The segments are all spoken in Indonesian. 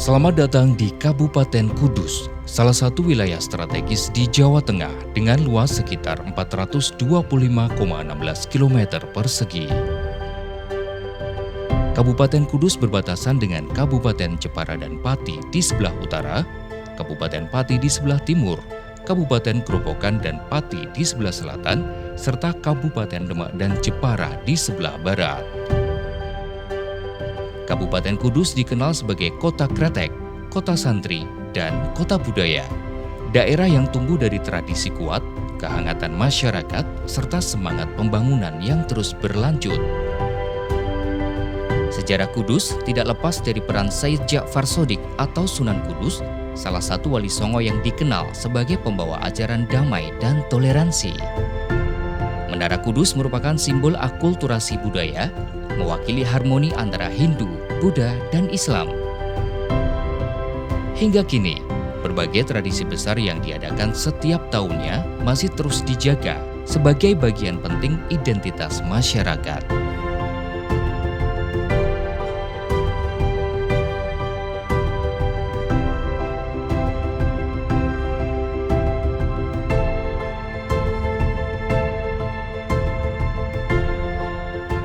Selamat datang di Kabupaten Kudus, salah satu wilayah strategis di Jawa Tengah dengan luas sekitar 425,16 km persegi. Kabupaten Kudus berbatasan dengan Kabupaten Jepara dan Pati di sebelah utara, Kabupaten Pati di sebelah timur, Kabupaten Grobogan dan Pati di sebelah selatan, serta Kabupaten Demak dan Jepara di sebelah barat. Kabupaten Kudus dikenal sebagai kota kretek, kota santri, dan kota budaya. Daerah yang tumbuh dari tradisi kuat, kehangatan masyarakat, serta semangat pembangunan yang terus berlanjut. Sejarah Kudus tidak lepas dari peran Said Ja'far Shodiq atau Sunan Kudus, salah satu wali songo yang dikenal sebagai pembawa ajaran damai dan toleransi. Menara Kudus merupakan simbol akulturasi budaya, mewakili harmoni antara Hindu, Buddha, dan Islam. Hingga kini, berbagai tradisi besar yang diadakan setiap tahunnya masih terus dijaga sebagai bagian penting identitas masyarakat.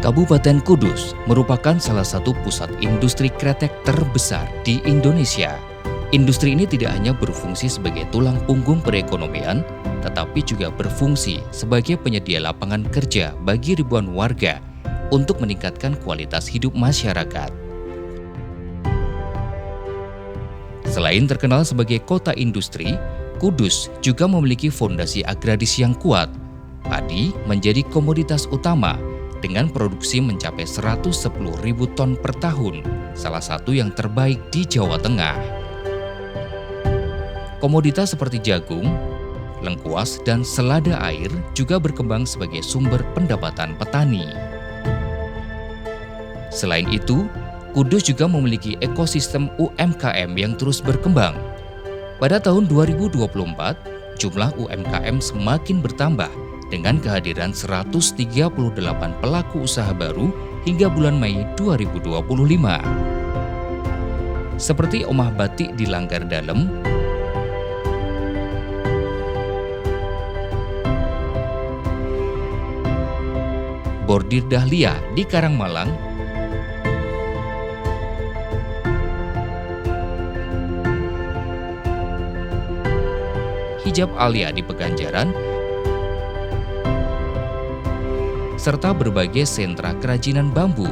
Kabupaten Kudus merupakan salah satu pusat industri kretek terbesar di Indonesia. Industri ini tidak hanya berfungsi sebagai tulang punggung perekonomian, tetapi juga berfungsi sebagai penyedia lapangan kerja bagi ribuan warga untuk meningkatkan kualitas hidup masyarakat. Selain terkenal sebagai kota industri, Kudus juga memiliki fondasi agraris yang kuat. Padi menjadi komoditas utama dengan produksi mencapai 110.000 ton per tahun, salah satu yang terbaik di Jawa Tengah. Komoditas seperti jagung, lengkuas, dan selada air juga berkembang sebagai sumber pendapatan petani. Selain itu, Kudus juga memiliki ekosistem UMKM yang terus berkembang. Pada tahun 2024, jumlah UMKM semakin bertambah dengan kehadiran 138 pelaku usaha baru hingga bulan Mei 2025. Seperti Omah Batik di Langgar Dalem, Bordir Dahlia di Karangmalang, Hijab Alia di Peganjaran, serta berbagai sentra kerajinan bambu,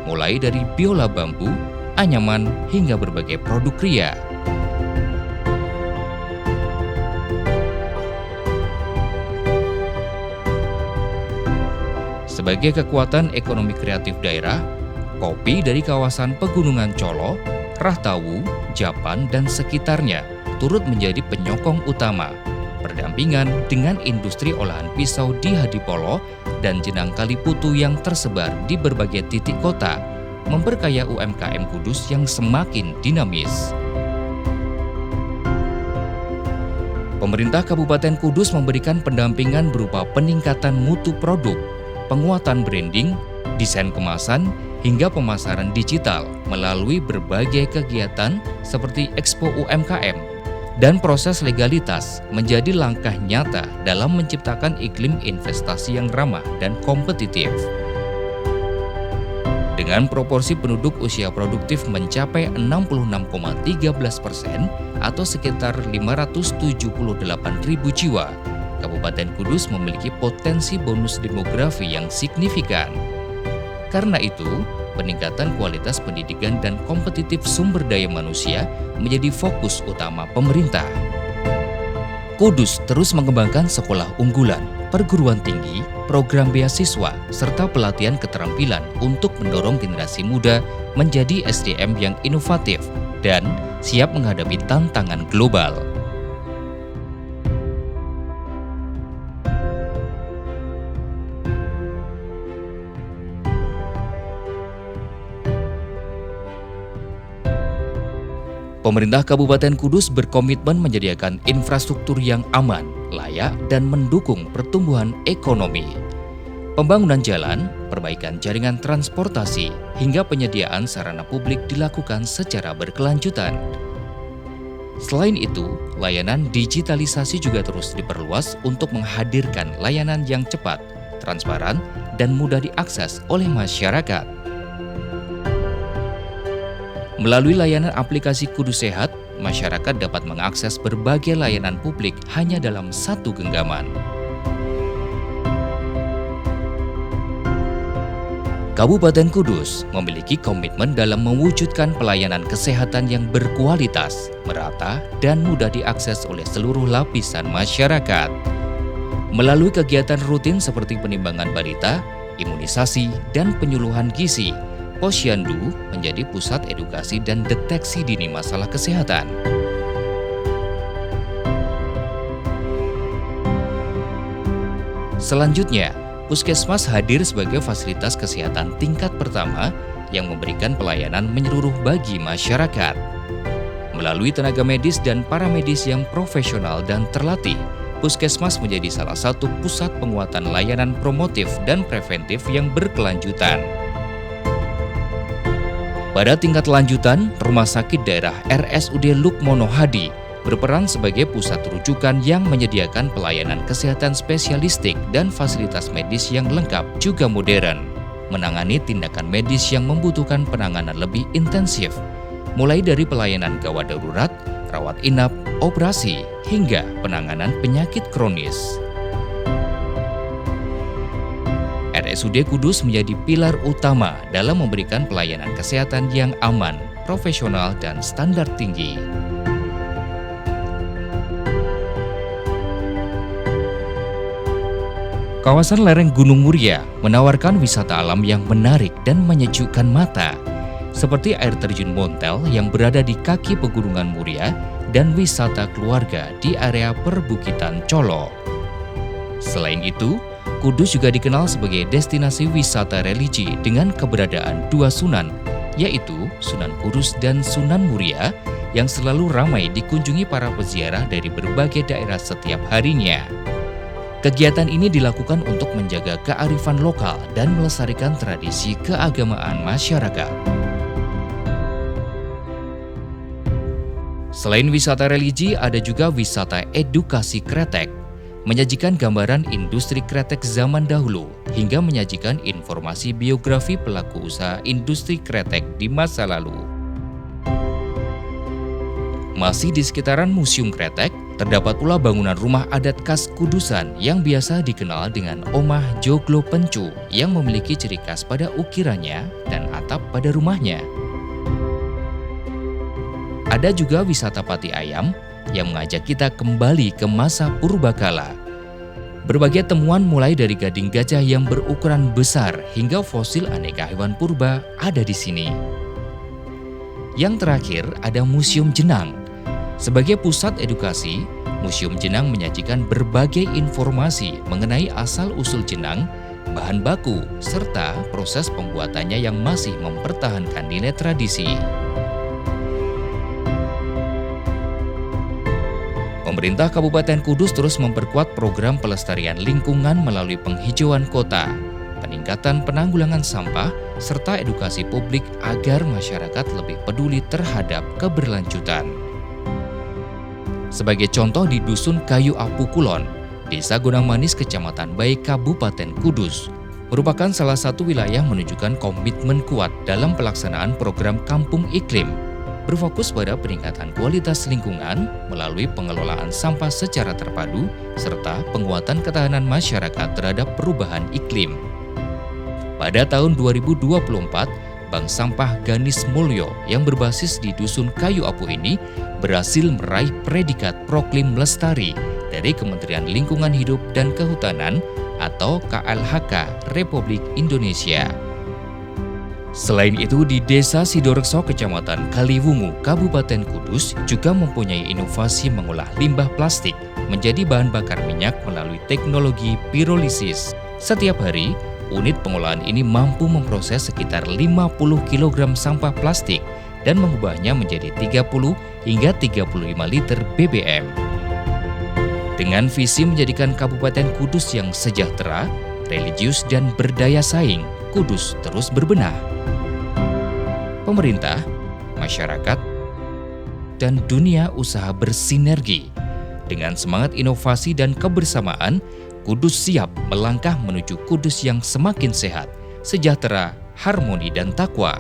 mulai dari biola bambu, anyaman, hingga berbagai produk kria. Sebagai kekuatan ekonomi kreatif daerah, kopi dari kawasan Pegunungan Colo, Rahtawu, Japan, dan sekitarnya turut menjadi penyokong utama, berdampingan dengan industri olahan pisau di Hadipolo dan jenang Kaliputu yang tersebar di berbagai titik kota, memperkaya UMKM Kudus yang semakin dinamis. Pemerintah Kabupaten Kudus memberikan pendampingan berupa peningkatan mutu produk, penguatan branding, desain kemasan, hingga pemasaran digital melalui berbagai kegiatan seperti Expo UMKM. Dan proses legalitas menjadi langkah nyata dalam menciptakan iklim investasi yang ramah dan kompetitif. Dengan proporsi penduduk usia produktif mencapai 66,13% atau sekitar 578.000 jiwa, Kabupaten Kudus memiliki potensi bonus demografi yang signifikan. Karena itu, peningkatan kualitas pendidikan dan kompetitif sumber daya manusia menjadi fokus utama pemerintah. Kudus terus mengembangkan sekolah unggulan, perguruan tinggi, program beasiswa, serta pelatihan keterampilan untuk mendorong generasi muda menjadi SDM yang inovatif dan siap menghadapi tantangan global. Pemerintah Kabupaten Kudus berkomitmen menyediakan infrastruktur yang aman, layak, dan mendukung pertumbuhan ekonomi. Pembangunan jalan, perbaikan jaringan transportasi, hingga penyediaan sarana publik dilakukan secara berkelanjutan. Selain itu, layanan digitalisasi juga terus diperluas untuk menghadirkan layanan yang cepat, transparan, dan mudah diakses oleh masyarakat. Melalui layanan aplikasi Kudus Sehat, masyarakat dapat mengakses berbagai layanan publik hanya dalam satu genggaman. Kabupaten Kudus memiliki komitmen dalam mewujudkan pelayanan kesehatan yang berkualitas, merata, dan mudah diakses oleh seluruh lapisan masyarakat. Melalui kegiatan rutin seperti penimbangan balita, imunisasi, dan penyuluhan gizi, Posyandu menjadi pusat edukasi dan deteksi dini masalah kesehatan. Selanjutnya, Puskesmas hadir sebagai fasilitas kesehatan tingkat pertama yang memberikan pelayanan menyeluruh bagi masyarakat. Melalui tenaga medis dan paramedis yang profesional dan terlatih, Puskesmas menjadi salah satu pusat penguatan layanan promotif dan preventif yang berkelanjutan. Pada tingkat lanjutan, Rumah Sakit Daerah RSUD Lukmono Hadi berperan sebagai pusat rujukan yang menyediakan pelayanan kesehatan spesialistik dan fasilitas medis yang lengkap juga modern, menangani tindakan medis yang membutuhkan penanganan lebih intensif, mulai dari pelayanan gawat darurat, rawat inap, operasi, hingga penanganan penyakit kronis. RSUD Kudus menjadi pilar utama dalam memberikan pelayanan kesehatan yang aman, profesional, dan standar tinggi. Kawasan lereng Gunung Muria menawarkan wisata alam yang menarik dan menyejukkan mata, seperti air terjun Montel yang berada di kaki Pegunungan Muria dan wisata keluarga di area perbukitan Colo. Selain itu, Kudus juga dikenal sebagai destinasi wisata religi dengan keberadaan dua sunan, yaitu Sunan Kudus dan Sunan Muria, yang selalu ramai dikunjungi para peziarah dari berbagai daerah setiap harinya. Kegiatan ini dilakukan untuk menjaga kearifan lokal dan melestarikan tradisi keagamaan masyarakat. Selain wisata religi, ada juga wisata edukasi kretek, menyajikan gambaran industri kretek zaman dahulu hingga menyajikan informasi biografi pelaku usaha industri kretek di masa lalu. Masih di sekitaran Museum Kretek, terdapat pula bangunan rumah adat khas Kudusan yang biasa dikenal dengan Omah Joglo Pencu yang memiliki ciri khas pada ukirannya dan atap pada rumahnya. Ada juga wisata Pati Ayam yang mengajak kita kembali ke masa purbakala. Berbagai temuan mulai dari gading gajah yang berukuran besar hingga fosil aneka hewan purba ada di sini. Yang terakhir ada Museum Jenang. Sebagai pusat edukasi, Museum Jenang menyajikan berbagai informasi mengenai asal-usul jenang, bahan baku, serta proses pembuatannya yang masih mempertahankan nilai tradisi. Pemerintah Kabupaten Kudus terus memperkuat program pelestarian lingkungan melalui penghijauan kota, peningkatan penanggulangan sampah, serta edukasi publik agar masyarakat lebih peduli terhadap keberlanjutan. Sebagai contoh di Dusun Kayu Apu Kulon, Desa Gunung Manis, Kecamatan Baik, Kabupaten Kudus, merupakan salah satu wilayah menunjukkan komitmen kuat dalam pelaksanaan program Kampung Iklim, berfokus pada peningkatan kualitas lingkungan melalui pengelolaan sampah secara terpadu, serta penguatan ketahanan masyarakat terhadap perubahan iklim. Pada tahun 2024, Bank Sampah Ganis Mulyo yang berbasis di Dusun Kayu Apu ini berhasil meraih predikat Proklim Lestari dari Kementerian Lingkungan Hidup dan Kehutanan atau KLHK Republik Indonesia. Selain itu, di Desa Sidorekso, Kecamatan Kaliwungu, Kabupaten Kudus juga mempunyai inovasi mengolah limbah plastik menjadi bahan bakar minyak melalui teknologi pirolisis. Setiap hari, unit pengolahan ini mampu memproses sekitar 50 kg sampah plastik dan mengubahnya menjadi 30 hingga 35 liter BBM. Dengan visi menjadikan Kabupaten Kudus yang sejahtera, religius dan berdaya saing, Kudus terus berbenah. Pemerintah, masyarakat, dan dunia usaha bersinergi. Dengan semangat inovasi dan kebersamaan, Kudus siap melangkah menuju Kudus yang semakin sehat, sejahtera, harmoni, dan takwa.